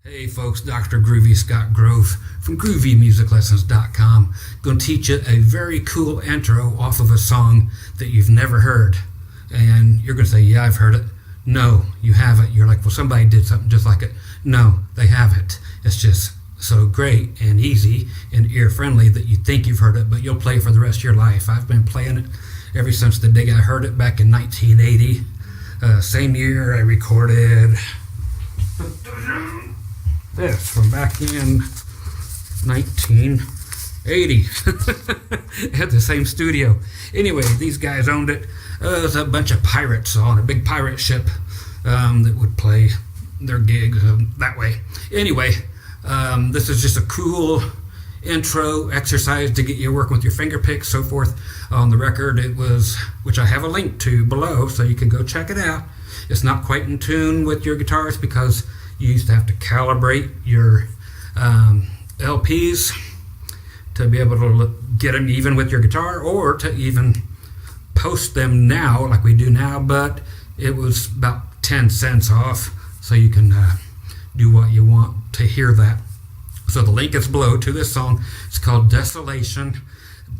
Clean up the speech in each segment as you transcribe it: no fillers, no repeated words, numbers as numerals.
Hey folks, Dr. Groovy Scott Grove from GroovyMusicLessons.com. Going to teach you a very cool intro off of a song that you've never heard. And you're going to say, yeah, I've heard it. No, you haven't. You're like, well, somebody did something just like it. No, they haven't. It's just so great and easy and ear-friendly that you think you've heard it, but you'll play it for the rest of your life. I've been playing it ever since the day I heard it back in 1980. Same year I recorded this from back in 1980 at the same studio. Anyway, these guys owned it. It was a bunch of pirates on a big pirate ship that would play their gigs that way. Anyway, this is just a cool intro exercise to get you working with your finger picks, so forth. On the record, it was, which I have a link to below, so you can go check it out. It's not quite in tune with your guitars because you used to have to calibrate your LPs to be able to get them even with your guitar, or to even post them now like we do now, but it was about 10 cents off, so you can do what you want to hear that. So the link is below to this song. It's called Desolation,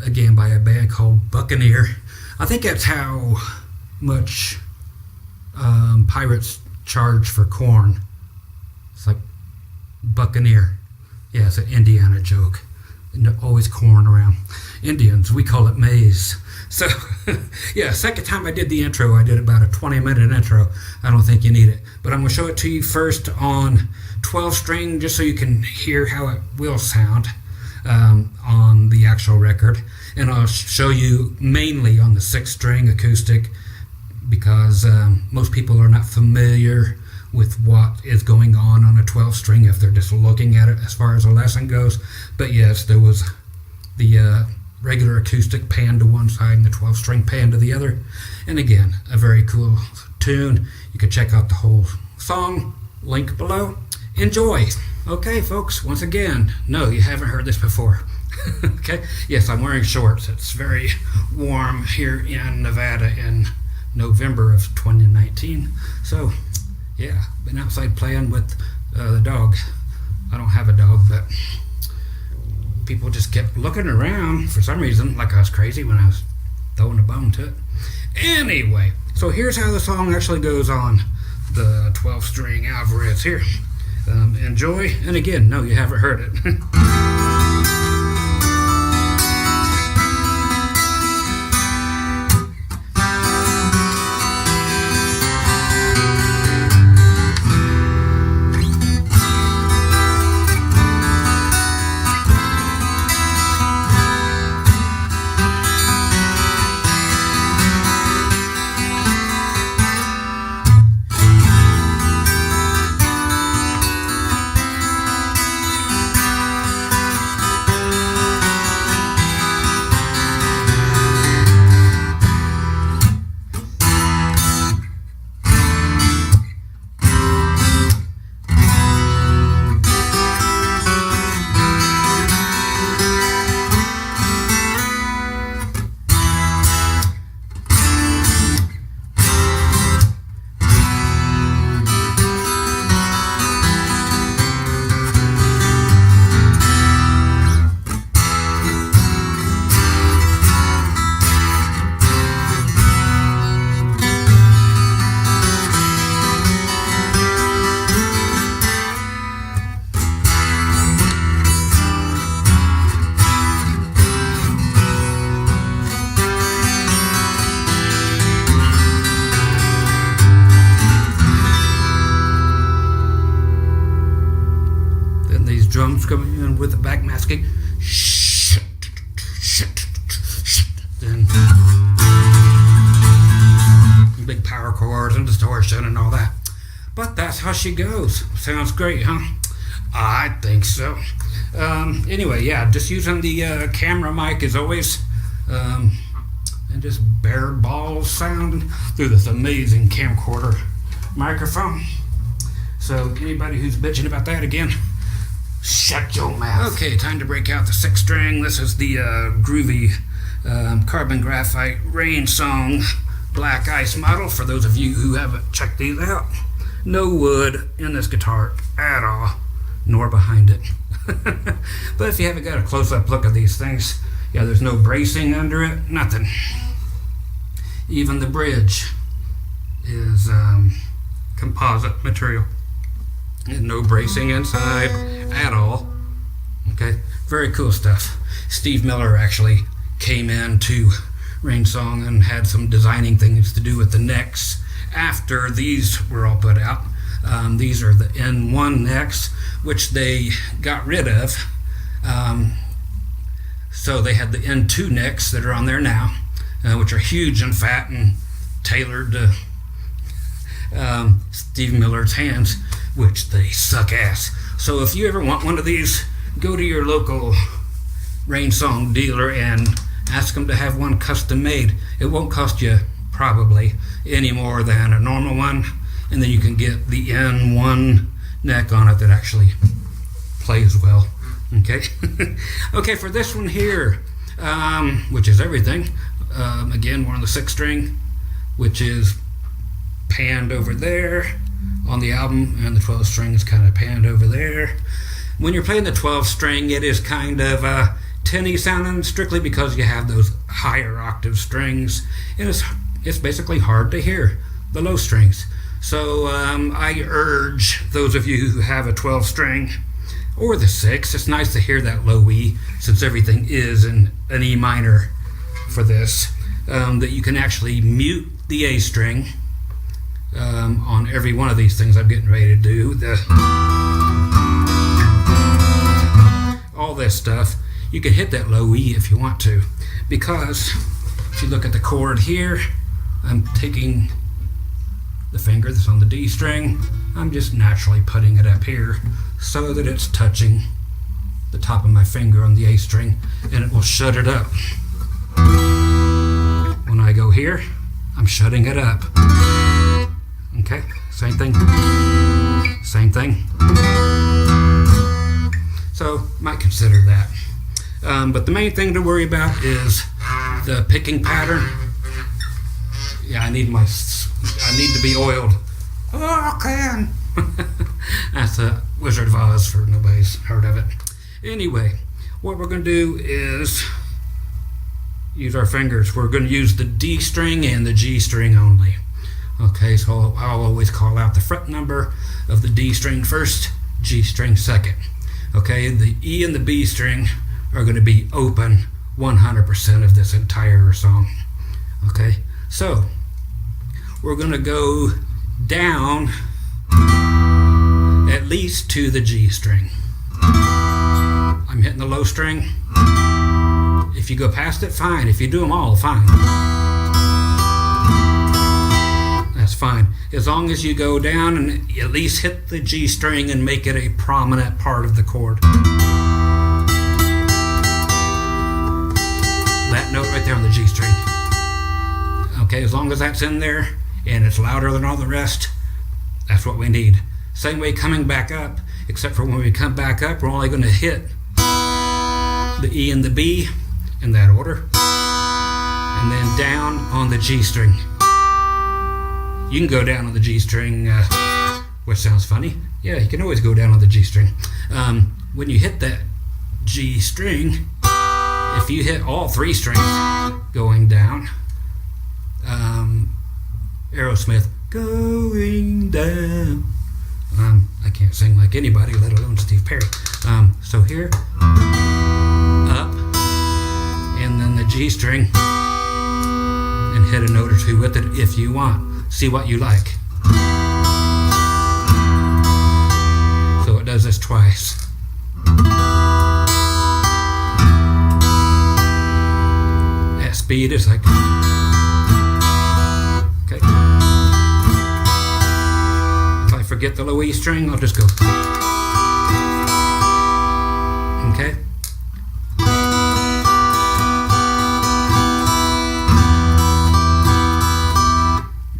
again by a band called Buccaneer. I think that's how much pirates charge for corn. It's like Buccaneer. Yeah, it's an Indiana joke. Always corn around. Indians, we call it maize. So, yeah, second time I did the intro, I did about a 20-minute intro. I don't think you need it. But I'm going to show it to you first on 12-string, just so you can hear how it will sound on the actual record. And I'll show you mainly on the 6-string acoustic, because most people are not familiar with what is going on a 12-string if they're just looking at it as far as a lesson goes. But yes, there was the regular acoustic pan to one side and the 12-string pan to the other. And again, a very cool tune. You can check out the whole song, link below. Enjoy. Okay, folks, once again, no, you haven't heard this before. Okay, yes, I'm wearing shorts. It's very warm here in Nevada in November of 2019. So, yeah, been outside playing with the dog. I don't have a dog, but people just kept looking around for some reason, like I was crazy when I was throwing a bone to it. Anyway, so here's how the song actually goes on the 12-string Alvarez here. Enjoy, and again, no, you haven't heard it. Drums coming in with the backmasking. Then big power chords and distortion and all that. But that's how she goes. Sounds great, huh? I think so. Anyway, yeah, just using the camera mic as always. And just bare balls sound through this amazing camcorder microphone. So anybody who's bitching about that, again, shut your mouth. Okay, time to break out the 6-string. This is the Groovy carbon graphite rain song black ice model. For those of you who haven't checked these out, no wood in this guitar at all. nor behind it. But if you haven't got a close-up look at these things, yeah, there's no bracing under it, nothing. Even the bridge is composite material and no bracing inside at all. Okay, very cool stuff. Steve Miller actually came into Rain Song and had some designing things to do with the necks after these were all put out. These are the N1 necks, which they got rid of. So they had the N2 necks that are on there now, which are huge and fat and tailored to Steve Miller's hands, which they suck ass. So if you ever want one of these, go to your local Rain Song dealer and ask them to have one custom made. It won't cost you probably any more than a normal one, and then you can get the N1 neck on it that actually plays well. Okay. Okay, for this one here, which is everything, again, we're on the 6 string, which is panned over there on the album, and the 12 string is kind of panned over there. When you're playing the 12 string, it is kind of tinny sounding, strictly because you have those higher octave strings, and it's basically hard to hear the low strings. So I urge those of you who have a 12 string or the 6, it's nice to hear that low E, since everything is in an E minor for this, that you can actually mute the A string on every one of these things I'm getting ready to do. All this stuff, you can hit that low E if you want to, because if you look at the chord here, I'm taking the finger that's on the D string, I'm just naturally putting it up here so that it's touching the top of my finger on the A string, and it will shut it up. When I go here, I'm shutting it up. Okay, same thing. Same thing. So, might consider that. But the main thing to worry about is the picking pattern. Yeah, I need to be oiled. Oh, I can. That's a Wizard of Oz for nobody's heard of it. Anyway, what we're going to do is use our fingers. We're going to use the D string and the G string only. Okay, so I'll always call out the fret number of the D string first, G string second. Okay, the E and the B string are going to be open 100% of this entire song. Okay, so we're going to go down at least to the G string. I'm hitting the low string. If you go past it, fine. If you do them all, fine. That's fine. As long as you go down and at least hit the G string and make it a prominent part of the chord. That note right there on the G string. Okay, as long as that's in there and it's louder than all the rest, that's what we need. Same way coming back up, except for when we come back up, we're only going to hit the E and the B in that order, and then down on the G string. You can go down on the G string, which sounds funny. Yeah, you can always go down on the G string. When you hit that G string, if you hit all 3 strings going down, Aerosmith, going down. I can't sing like anybody, let alone Steve Perry. So here, up, and then the G string, and hit a note or two with it if you want. See what you like. So it does this twice. At speed, it's like, okay. If I forget the low E string, I'll just go. Okay.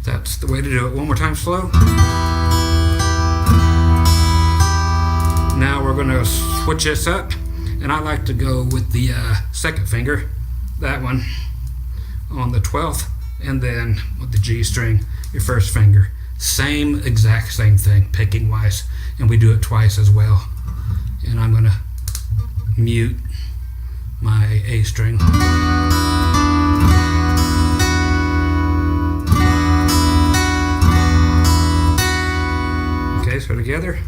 That's the way to do it. One more time slow. Now we're going to switch this up, and I like to go with the second finger, that one, on the 12th, and then with the G string, your first finger. Same thing, picking wise, and we do it twice as well. and I'm going to mute my A string. Okay, so together.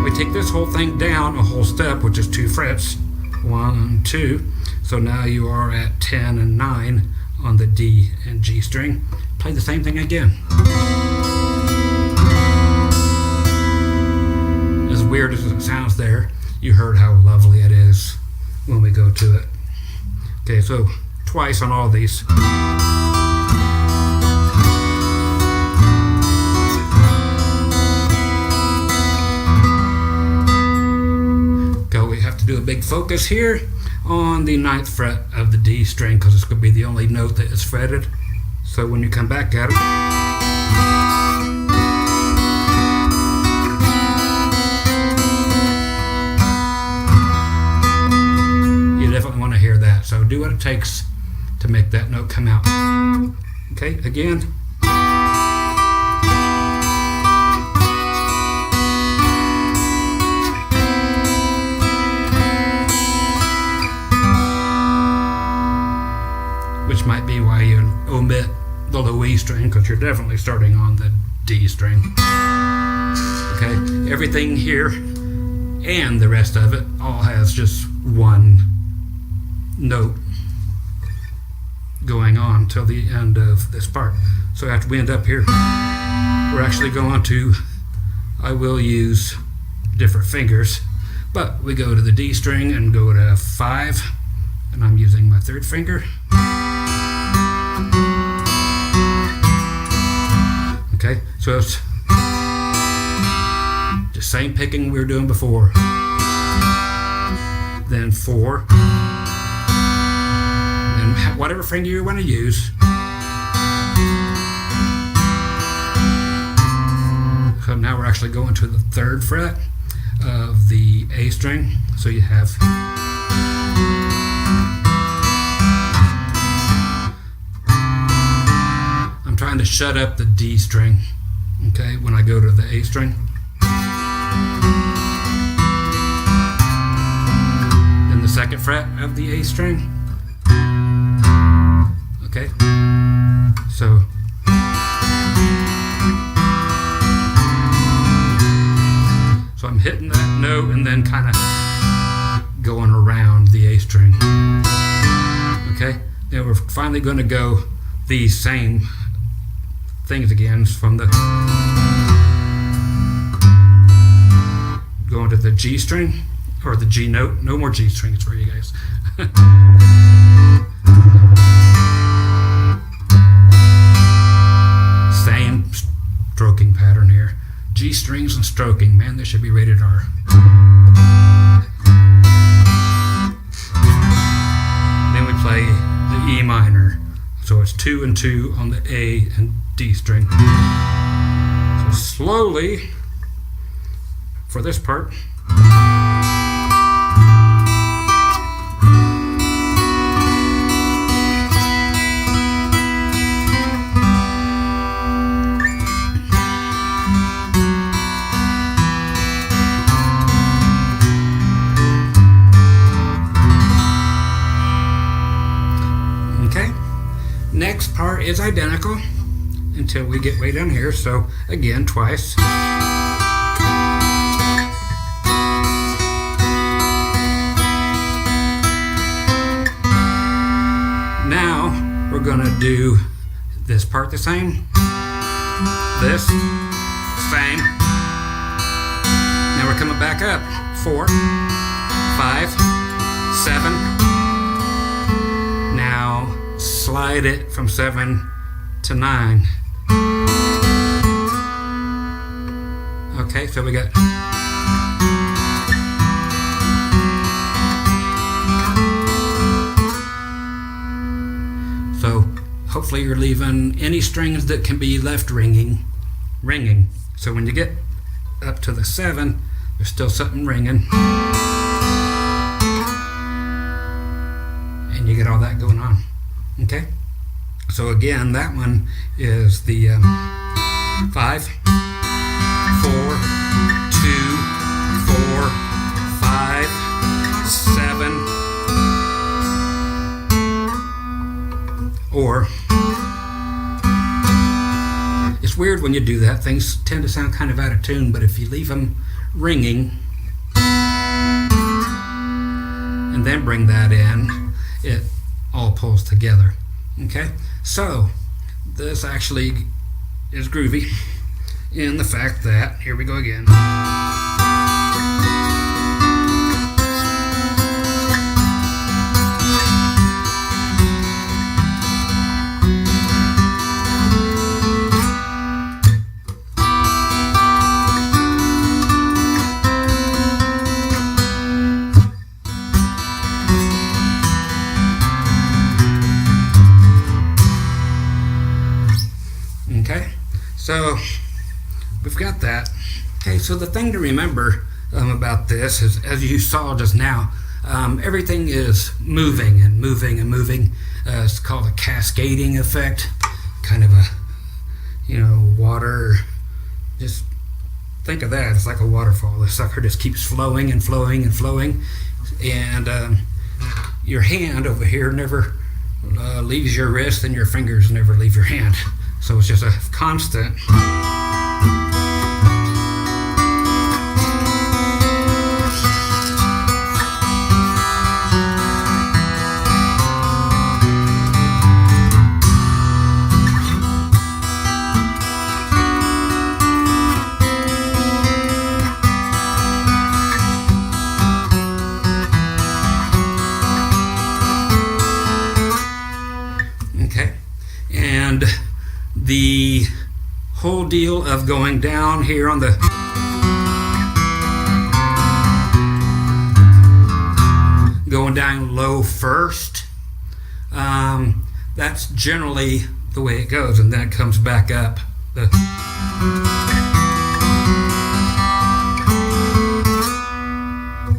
We take this whole thing down a whole step, which is 2 frets. 1, 2. So now you are at 10 and 9 on the D and G string. Play the same thing again. As weird as it sounds there, you heard how lovely it is when we go to it. Okay, so twice on all these. Okay, we have to do a big focus here on the 9th fret of the D string because it's going to be the only note that is fretted. So when you come back at it, you definitely want to hear that. So do what it takes to make that note come out. Okay, again. Which might be why you omit the low E string, because you're definitely starting on the D string. Okay, everything here and the rest of it all has just one note going on till the end of this part. So after we end up here, we're actually going to, I will use different fingers, but we go to the D string and go to 5, and I'm using my 3rd finger. Okay, so it's the same picking we were doing before. Then 4. Then whatever finger you want to use. So now we're actually going to the 3rd fret of the A string. So you have trying to shut up the D string, okay, when I go to the A string. Then the 2nd fret of the A string. Okay, so I'm hitting that note and then kind of going around the A string. Okay, then we're finally going to go these same things again from the going to the G string or the G note. No more G strings for you guys. Same stroking pattern here. G strings and stroking. Man, this should be rated R. Then we play the E minor. So it's 2 and 2 on the A and D string. So slowly, for this part, next part is identical until we get way down here. So again, twice. Now we're going to do this part the same. This, same. Now we're coming back up. 4, 5, 7. Now slide it from 7 to 9. Okay, so we got so hopefully you're leaving any strings that can be left ringing. So when you get up to the 7, there's still something ringing. And you get all that going on. Okay? So again, that one is the 5, 4, 2, 4, 5, 7, or it's weird when you do that. Things tend to sound kind of out of tune, but if you leave them ringing and then bring that in, it all pulls together. Okay, so this actually is groovy in the fact that, here we go again. Okay, so we've got that. Okay, so the thing to remember about this is, as you saw just now, everything is moving and moving and moving. It's called a cascading effect, kind of a, water. Just think of that. It's like a waterfall. The sucker just keeps flowing and flowing and flowing, and your hand over here never leaves your wrist, and your fingers never leave your hand. So it's just a constant. Okay, and the whole deal of going down here on the going down low first, that's generally the way it goes, and then it comes back up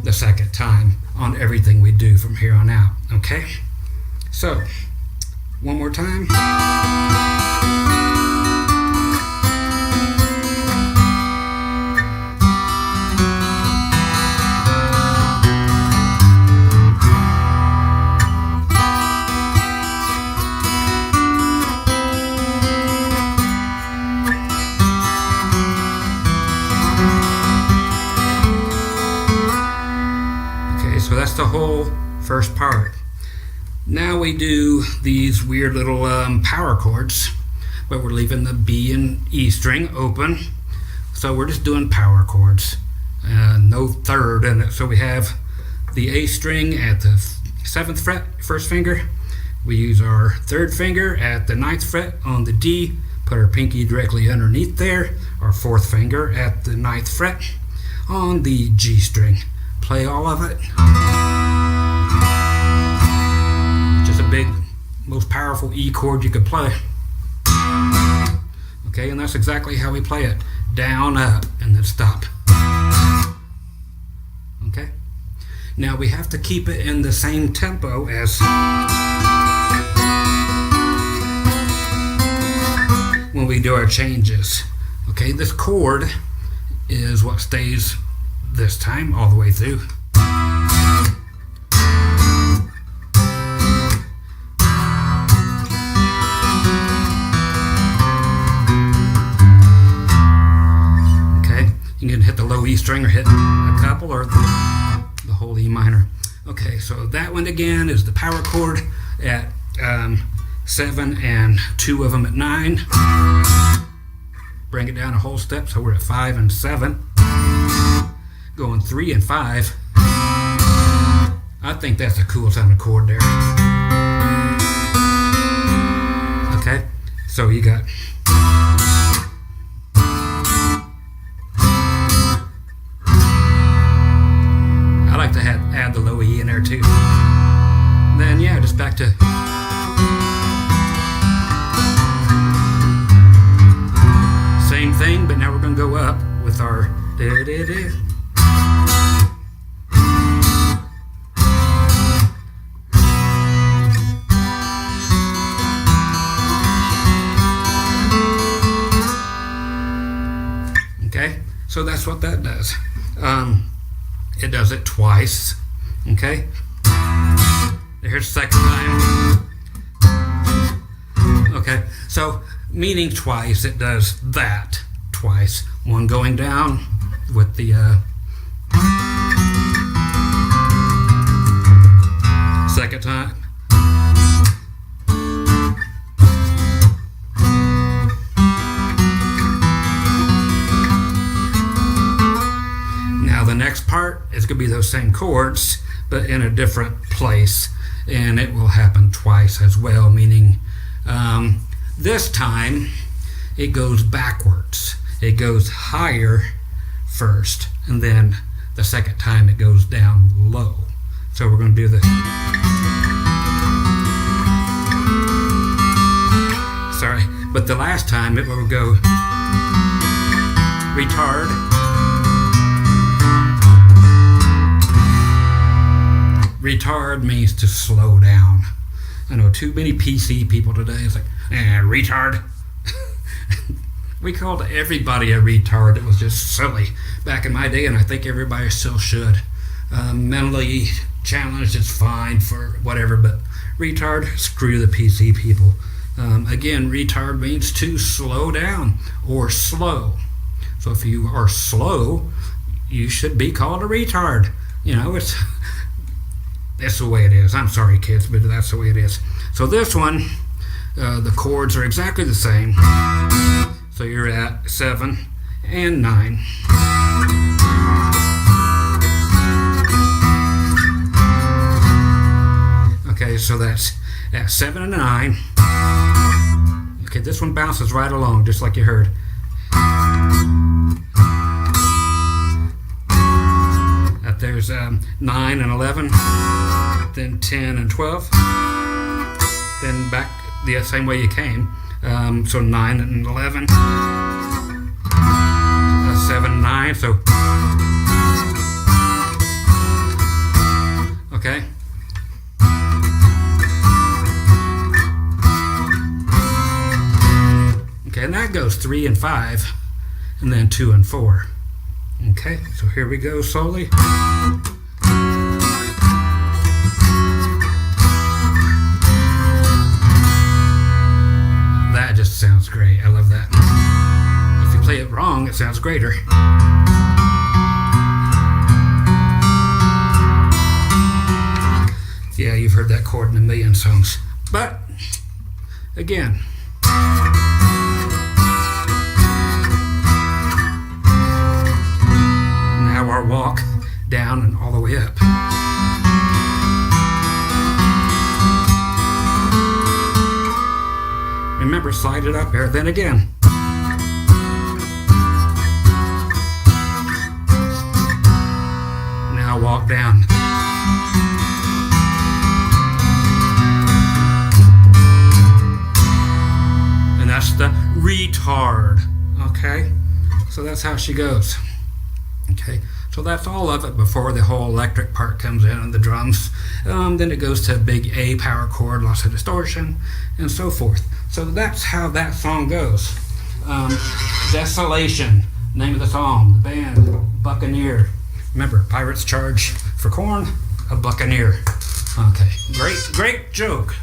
the second time on everything we do from here on out. Okay, so one more time. So that's the whole first part. Now we do these weird little power chords, but we're leaving the B and E string open. So we're just doing power chords, no third in it. So we have the A string at the 7th fret, first finger. We use our 3rd finger at the 9th fret on the D, put our pinky directly underneath there, our 4th finger at the 9th fret on the G string. Play all of it. Just a big, most powerful E chord you could play. Okay, and that's exactly how we play it. Down, up, and then stop. Okay? Now we have to keep it in the same tempo as when we do our changes. Okay, this chord is what stays this time all the way through. Okay, you can hit the low E string or hit a couple or the whole E minor. Okay, so that one again is the power chord at 7 and 2 of them at 9. Bring it down a whole step, so we're at 5 and 7. Going 3 and 5. I think that's a cool sounding chord there. Okay, so you got I like to add the low E in there too. Then yeah, just back to same thing, but now we're gonna go up with our da-da-da. So that's what that does. It does it twice. Okay? Here's the second time. Okay, so meaning twice, it does that twice. One going down with the second time. Now the next part is going to be those same chords, but in a different place, and it will happen twice as well, meaning this time it goes backwards. It goes higher first, and then the second time it goes down low. So we're going to do the sorry, but the last time it will go retard, retard means to slow down. I know too many PC people today. It's like, retard. We called everybody a retard. It was just silly back in my day, and I think everybody still should. Mentally challenged is fine for whatever, but retard, screw the PC people. Again, retard means to slow down or slow. So if you are slow, you should be called a retard. You know, that's the way it is. I'm sorry, kids, but that's the way it is. So this one, the chords are exactly the same. So you're at 7 and 9. Okay, so that's at 7 and 9. Okay, this one bounces right along, just like you heard. There's 9 and 11, then 10 and 12, then back the same way you came. So 9 and 11, 7 and 9, so okay. Okay, and that goes 3 and 5, and then 2 and 4. Okay, so here we go slowly. That just sounds great. I love that. If you play it wrong, it sounds greater. Yeah, you've heard that chord in a million songs. But, again, our walk down and all the way up. Remember, slide it up there, then again. Now walk down. And that's the retard. Okay? So that's how she goes. Okay, so that's all of it before the whole electric part comes in and the drums. Then it goes to a big A power chord, lots of distortion, and so forth. So that's how that song goes. Desolation, name of the song, the band, Buccaneer. Remember, pirates charge for corn, a buccaneer. Okay, great joke.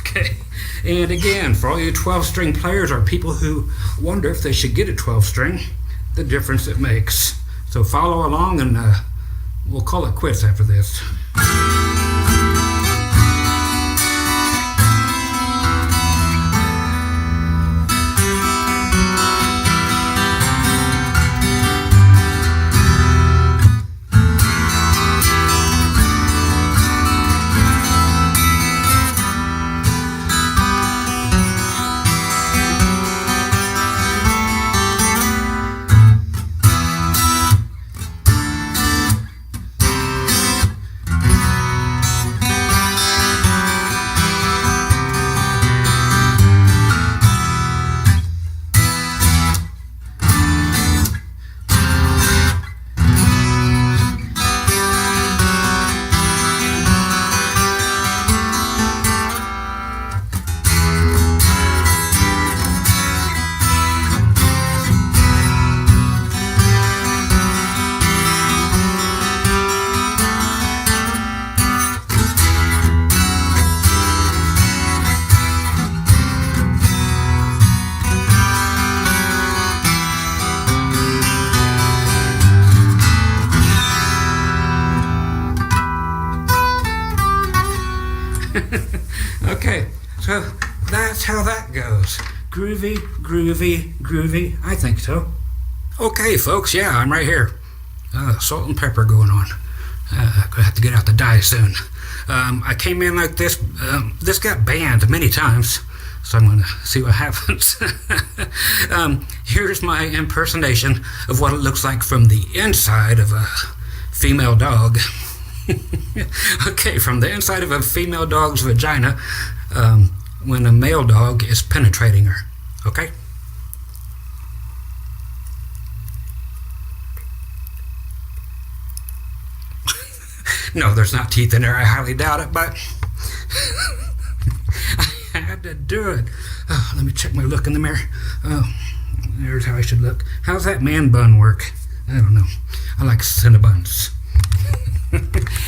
Okay, and again, for all you 12-string players or people who wonder if they should get a 12-string, the difference it makes. So follow along, and we'll call it quits after this. Okay, so that's how that goes. Groovy, groovy, groovy. I think so. Okay, folks, yeah, I'm right here. Salt and pepper going on. Gonna have to get out the dye soon. I came in like this. This got banned many times, so I'm gonna see what happens. Here's my impersonation of what it looks like from the inside of a female dog. Okay, from the inside of a female dog's vagina, when a male dog is penetrating her. Okay? No, there's not teeth in there. I highly doubt it, but I had to do it. Oh, let me check my look in the mirror. Oh, there's how I should look. How's that man bun work? I don't know. I like Cinnabons.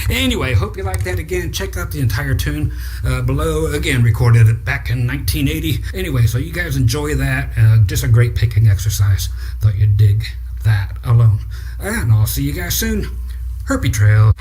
Anyway, hope you like that. Again, check out the entire tune below. Again, recorded it back in 1980. Anyway, so you guys enjoy that. Just a great picking exercise. Thought you'd dig that alone. And I'll see you guys soon. Herpy Trail.